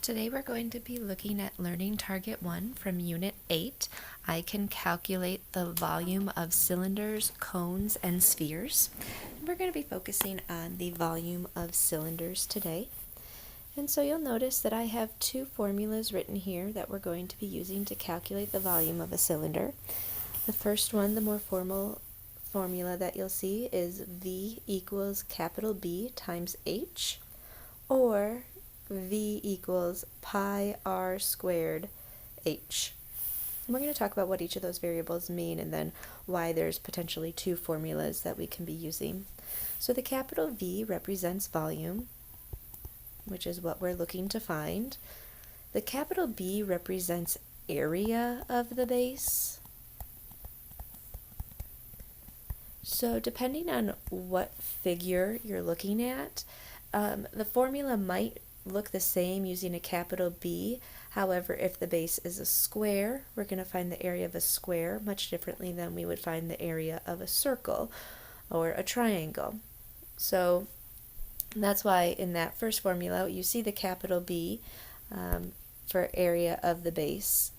Today we're going to be looking at Learning Target 1 from Unit 8. I can calculate the volume of cylinders, cones, and spheres. We're going to be focusing on the volume of cylinders today. And so you'll notice that I have two formulas written here that we're going to be using to calculate the volume of a cylinder. The first one, the more formal formula that you'll see, is V equals capital B times H, or V equals pi r squared h. And we're going to talk about what each of those variables mean and then why there's potentially two formulas that we can be using. So the capital V represents volume, which is what we're looking to find. The capital B represents area of the base. So depending on what figure you're looking at, the formula might look the same using a capital B. However, if the base is a square, we're going to find the area of a square much differently than we would find the area of a circle or a triangle. So that's why in that first formula you see the capital B for area of the base,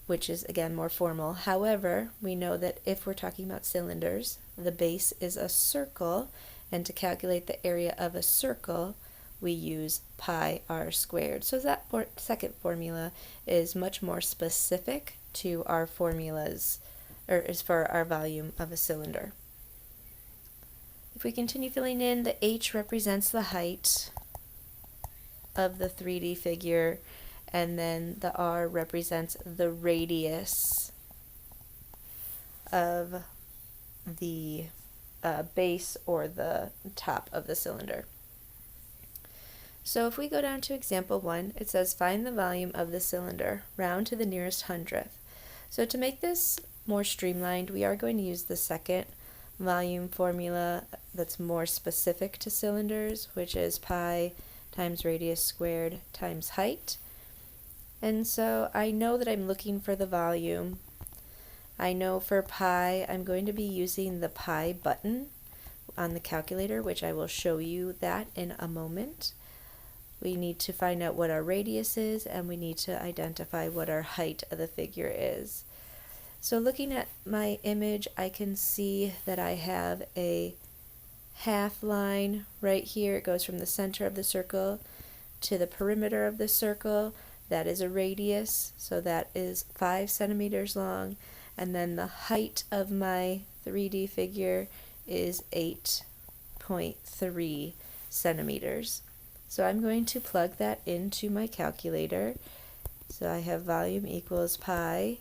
which is again more formal. However, we know that if we're talking about cylinders, the base is a circle, and to calculate the area of a circle we use pi r squared. So that second formula is much more specific to our formulas, or is for our volume of a cylinder. If we continue filling in, the h represents the height of the 3D figure, and then the r represents the radius of the base or the top of the cylinder. So if we go down to example 1, it says find the volume of the cylinder, round to the nearest hundredth. So to make this more streamlined, we are going to use the second volume formula that's more specific to cylinders, which is pi times radius squared times height. And so I know that I'm looking for the volume. I know for pi I'm going to be using the pi button on the calculator, which I will show you that in a moment. We need to find out what our radius is, and we need to identify what our height of the figure is. So looking at my image, I can see that I have a half line right here. It goes from the center of the circle to the perimeter of the circle. That is a radius, so that is 5 centimeters long, and then the height of my 3D figure is 8.3 centimeters. So I'm going to plug that into my calculator. So I have volume equals pi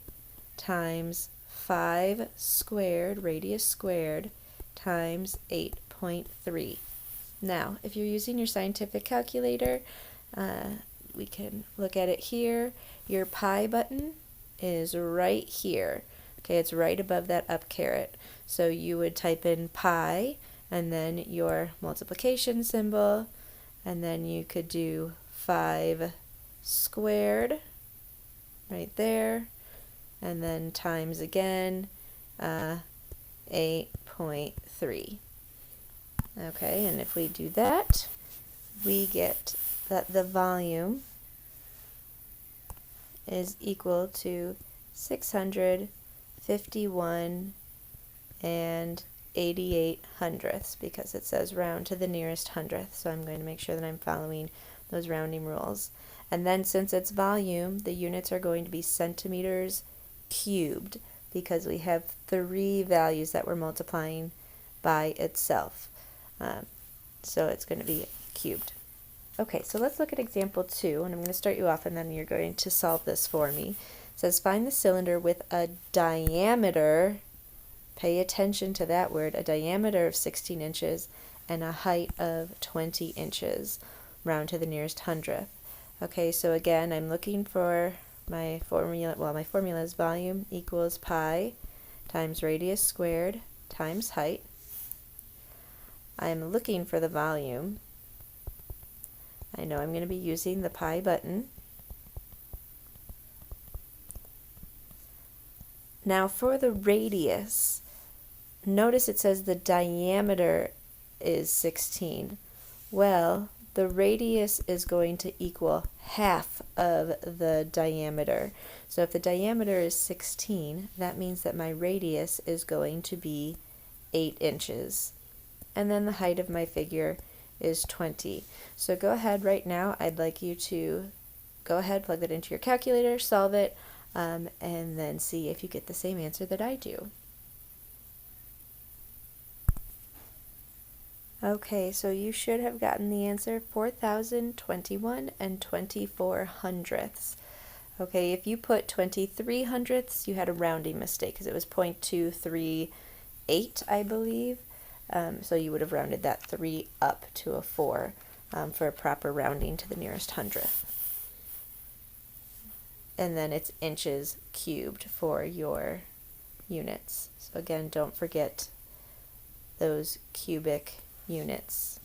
times 5 squared, radius squared, times 8.3. Now, if you're using your scientific calculator, we can look at it here. Your pi button is right here. Okay, it's right above that up caret. So you would type in pi and then your multiplication symbol, and then you could do 5 squared right there, and then times again 8.3. Okay, and if we do that, we get that the volume is equal to 651 and 88 hundredths, because it says round to the nearest hundredth, so I'm going to make sure that I'm following those rounding rules. And then since it's volume, the units are going to be centimeters cubed, because we have 3 values that we're multiplying by itself. So it's going to be cubed. Okay, so let's look at example 2, and I'm going to start you off and then you're going to solve this for me. It says find the cylinder with a diameter, pay attention to that word, a diameter of 16 inches and a height of 20 inches, round to the nearest hundredth. Okay, so again, I'm looking for my formula. Well, my formula is volume equals pi times radius squared times height. I'm looking for the volume. I know I'm going to be using the pi button. Now for the radius, notice it says the diameter is 16. Well, the radius is going to equal half of the diameter. So if the diameter is 16, that means that my radius is going to be 8 inches. And then the height of my figure is 20. So go ahead right now, I'd like you to go ahead, plug that into your calculator, solve it, and then see if you get the same answer that I do. Okay, so you should have gotten the answer 4,021 and 24 hundredths. Okay, if you put 23 hundredths, you had a rounding mistake because it was 0.238, I believe. So you would have rounded that 3 up to a 4 for a proper rounding to the nearest hundredth. And then it's inches cubed for your units. So again, don't forget those cubic units.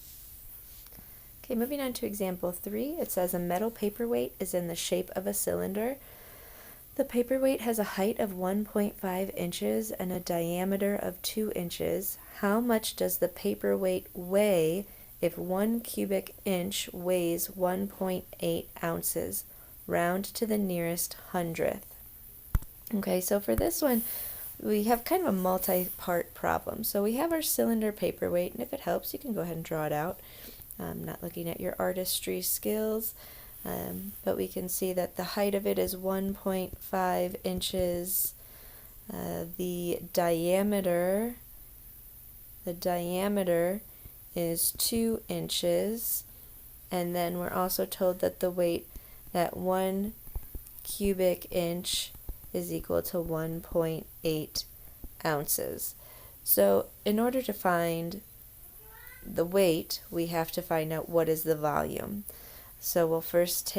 Okay, moving on to example 3, it says a metal paperweight is in the shape of a cylinder. The paperweight has a height of 1.5 inches and a diameter of 2 inches. How much does the paperweight weigh if 1 cubic inch weighs 1.8 ounces? Round to the nearest hundredth. Okay, so for this one, we have kind of a multi-part problem. So we have our cylinder paperweight, and if it helps, you can go ahead and draw it out. I'm not looking at your artistry skills, but we can see that the height of it is 1.5 inches. The diameter is 2 inches, and then we're also told that the weight, that 1 cubic inch is equal to 1.8 ounces. So in order to find the weight, we have to find out what is the volume. So we'll first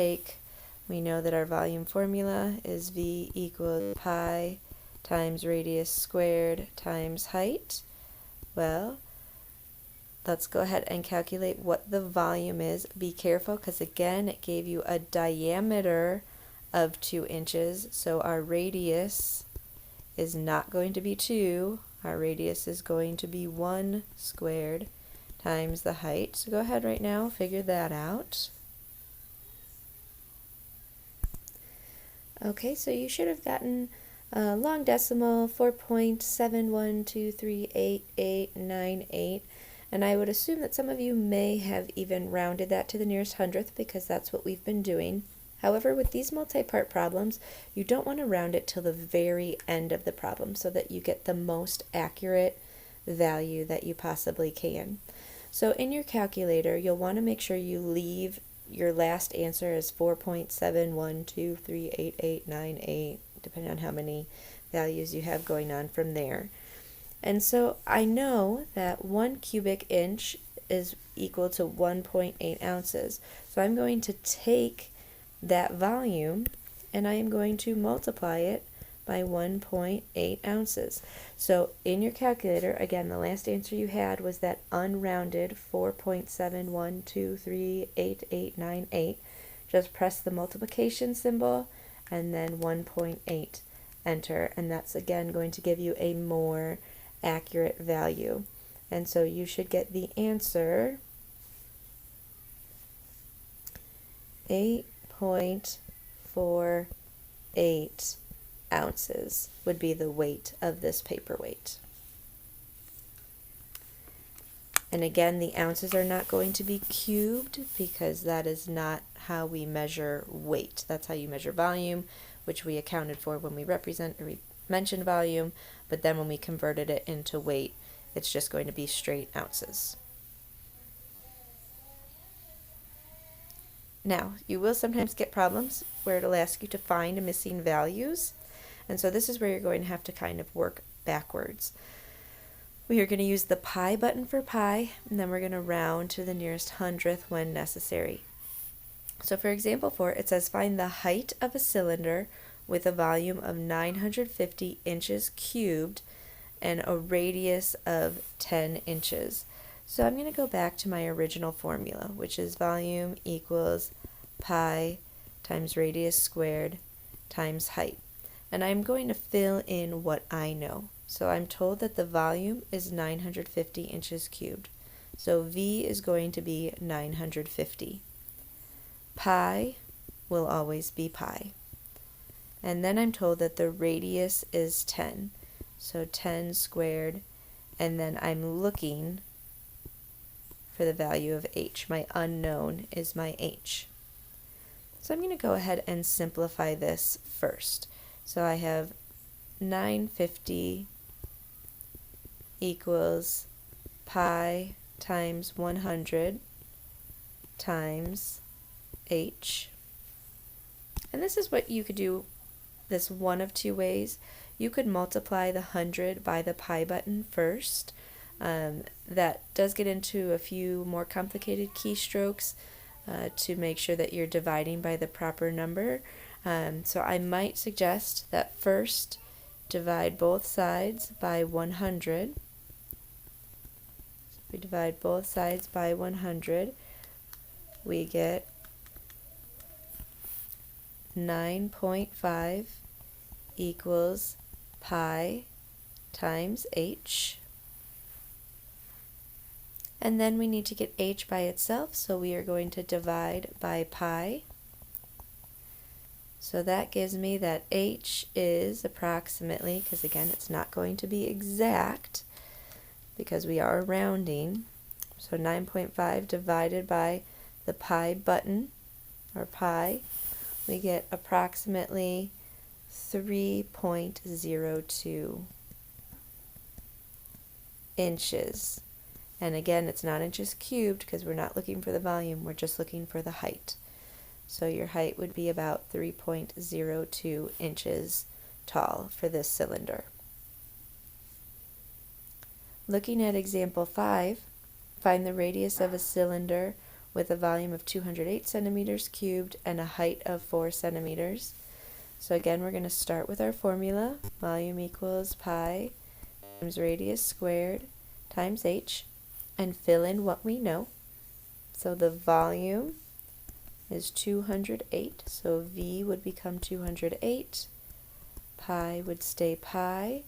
we know that our volume formula is V equals pi times radius squared times height. Well, let's go ahead and calculate what the volume is. Be careful because again it gave you a diameter of 2 inches, so our radius is not going to be 2, our radius is going to be 1 squared times the height. So go ahead right now, figure that out. Okay, so you should have gotten a long decimal 4.71238898, and I would assume that some of you may have even rounded that to the nearest hundredth because that's what we've been doing. However, with these multi-part problems, you don't want to round it till the very end of the problem so that you get the most accurate value that you possibly can. So in your calculator, you'll want to make sure you leave your last answer as 4.71238898, depending on how many values you have going on from there. And so I know that 1 cubic inch is equal to 1.8 ounces. So I'm going to take that volume and I am going to multiply it by 1.8 ounces. So in your calculator, again, the last answer you had was that unrounded 4.71238898. Just press the multiplication symbol and then 1.8, enter, and that's again going to give you a more accurate value. And so you should get the answer 8.48 ounces would be the weight of this paperweight. And again, the ounces are not going to be cubed because that is not how we measure weight. That's how you measure volume, which we accounted for when we mentioned volume, but then when we converted it into weight, it's just going to be straight ounces. Now, you will sometimes get problems where it'll ask you to find missing values, and so this is where you're going to have to kind of work backwards. We are going to use the pi button for pi, and then we're going to round to the nearest hundredth when necessary. So for example 4, it says find the height of a cylinder with a volume of 950 inches cubed and a radius of 10 inches. So I'm going to go back to my original formula, which is volume equals pi times radius squared times height. And I'm going to fill in what I know. So I'm told that the volume is 950 inches cubed. So V is going to be 950. Pi will always be pi. And then I'm told that the radius is 10. So 10 squared, and then I'm looking for the value of h. My unknown is my h. So I'm going to go ahead and simplify this first. So I have 950 equals pi times 100 times h. And this is what you could do this one of two ways. You could multiply the 100 by the pi button first. That does get into a few more complicated keystrokes to make sure that you're dividing by the proper number. So I might suggest that first divide both sides by 100. So if we divide both sides by 100, we get 9.5 equals pi times h. And then we need to get h by itself, so we are going to divide by pi. So that gives me that h is approximately, because again it's not going to be exact because we are rounding, so 9.5 divided by the pi button, or pi, we get approximately 3.02 inches. And again, it's not inches cubed because we're not looking for the volume, we're just looking for the height. So your height would be about 3.02 inches tall for this cylinder. Looking at example 5, find the radius of a cylinder with a volume of 208 centimeters cubed and a height of 4 centimeters. So again, we're going to start with our formula. Volume equals pi times radius squared times h, and fill in what we know. So the volume is 208, so V would become 208. Pi would stay pi.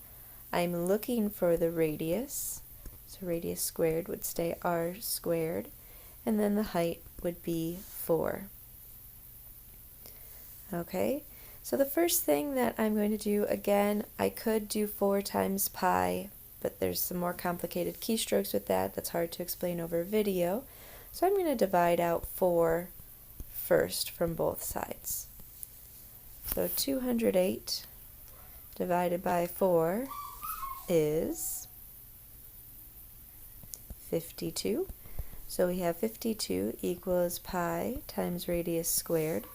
I'm looking for the radius, so radius squared would stay r squared, and then the height would be 4. Okay, so the first thing that I'm going to do, again, I could do 4 times pi, but there's some more complicated keystrokes with that. That's hard to explain over video. So I'm going to divide out 4 first from both sides. So 208 divided by 4 is 52. So we have 52 equals pi times radius squared.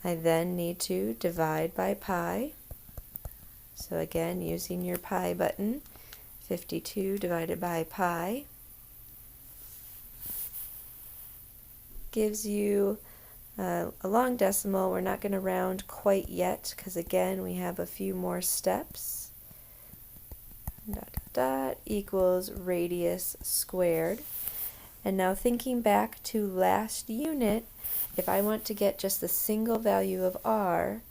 I then need to divide by pi. So again, using your pi button, 52 divided by pi gives you a long decimal. We're not going to round quite yet because again we have a few more steps. Dot, dot, dot equals radius squared. And now thinking back to last unit, if I want to get just the single value of r,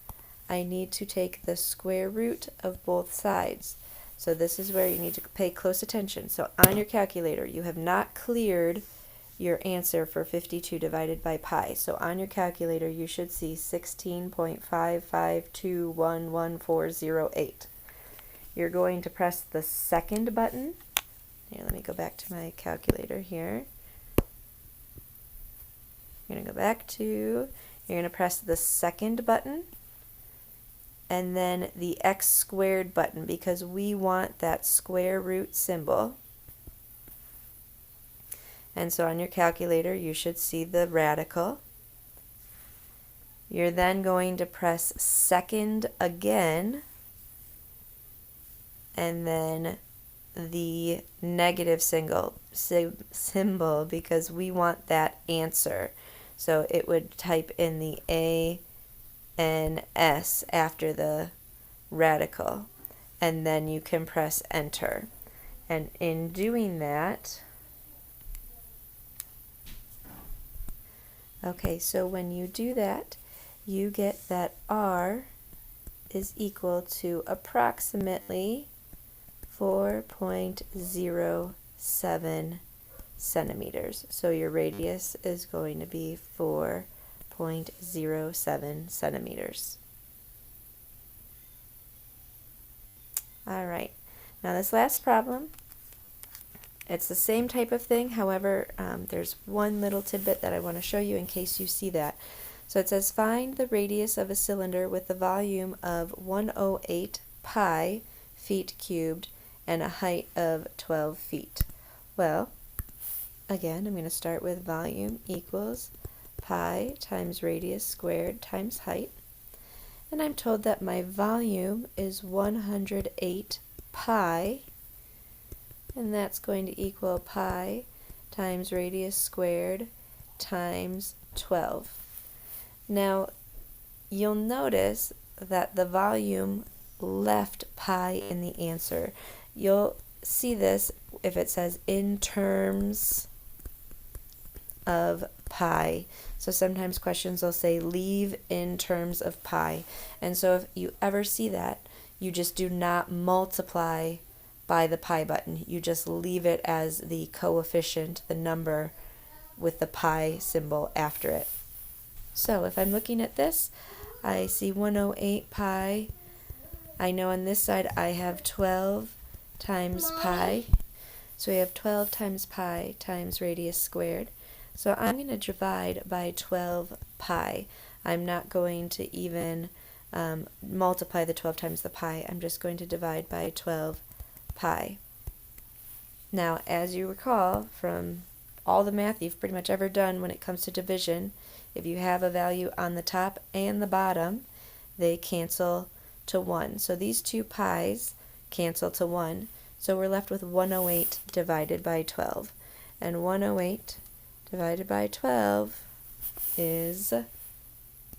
I need to take the square root of both sides. So this is where you need to pay close attention. So on your calculator, you have not cleared your answer for 52 divided by pi. So on your calculator, you should see 16.552111408. You're going to press the second button. Here, let me go back to my calculator here. You're going to go back to, you're going to press the second button and then the x squared button because we want that square root symbol. And so on your calculator you should see the radical. You're then going to press second again and then the negative symbol because we want that answer. So it would type in the A and S after the radical, and then you can press enter. And in doing that, okay, so when you do that, you get that R is equal to approximately 4.06 4.07 centimeters. So your radius is going to be 4.07 centimeters. All right, now this last problem, it's the same type of thing, however, there's one little tidbit that I want to show you in case you see that. So it says find the radius of a cylinder with the volume of 108 pi feet cubed and a height of 12 feet. Well, again, I'm going to start with volume equals pi times radius squared times height. And I'm told that my volume is 108 pi, and that's going to equal pi times radius squared times 12. Now, you'll notice that the volume left pi in the answer. You'll see this if it says in terms of pi. So sometimes questions will say leave in terms of pi. And so if you ever see that, you just do not multiply by the pi button. You just leave it as the coefficient, the number with the pi symbol after it. So if I'm looking at this, I see 108 pi. I know on this side I have 12 times pi. So we have 12 times pi times radius squared. So I'm going to divide by 12 pi. I'm not going to even multiply the 12 times the pi. I'm just going to divide by 12 pi. Now, as you recall from all the math you've pretty much ever done when it comes to division, if you have a value on the top and the bottom, they cancel to 1. So these two pi's cancel to 1. So we're left with 108 divided by 12. And 108 divided by 12 is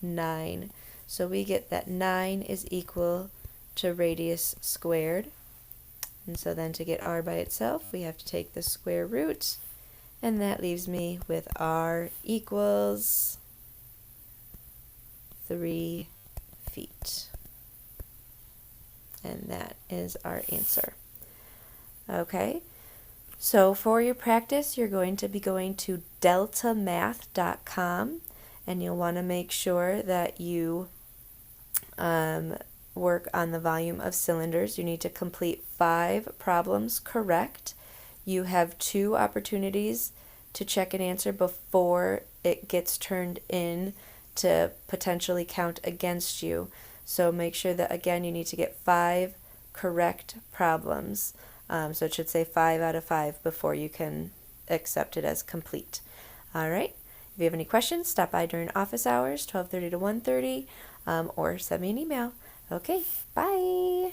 9. So we get that 9 is equal to radius squared. And so then to get r by itself, we have to take the square root, and that leaves me with r equals 3 feet. And that is our answer. Okay, so for your practice, you're going to be going to deltamath.com, and you'll want to make sure that you work on the volume of cylinders. You need to complete 5 problems correct. You have 2 opportunities to check an answer before it gets turned in to potentially count against you. So make sure that, again, you need to get 5 correct problems. So it should say 5 out of 5 before you can accept it as complete. All right. If you have any questions, stop by during office hours, 12:30 to 1:30, or send me an email. Okay, bye.